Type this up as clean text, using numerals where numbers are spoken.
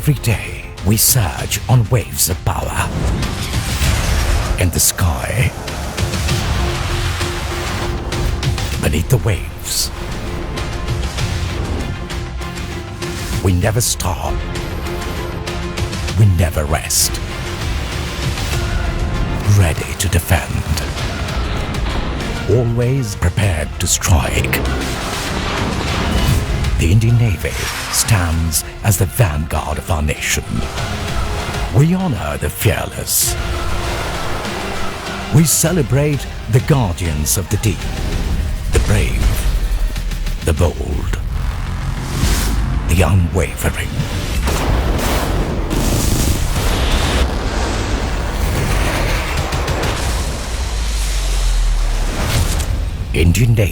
Every day, we surge on waves of power. In the sky, beneath the waves, we never stop. We never rest. Ready to defend. Always prepared to strike. The Indian Navy stands as the vanguard of our nation. We honor the fearless. We celebrate the guardians of the deep, the brave, the bold, the unwavering. Indian Navy.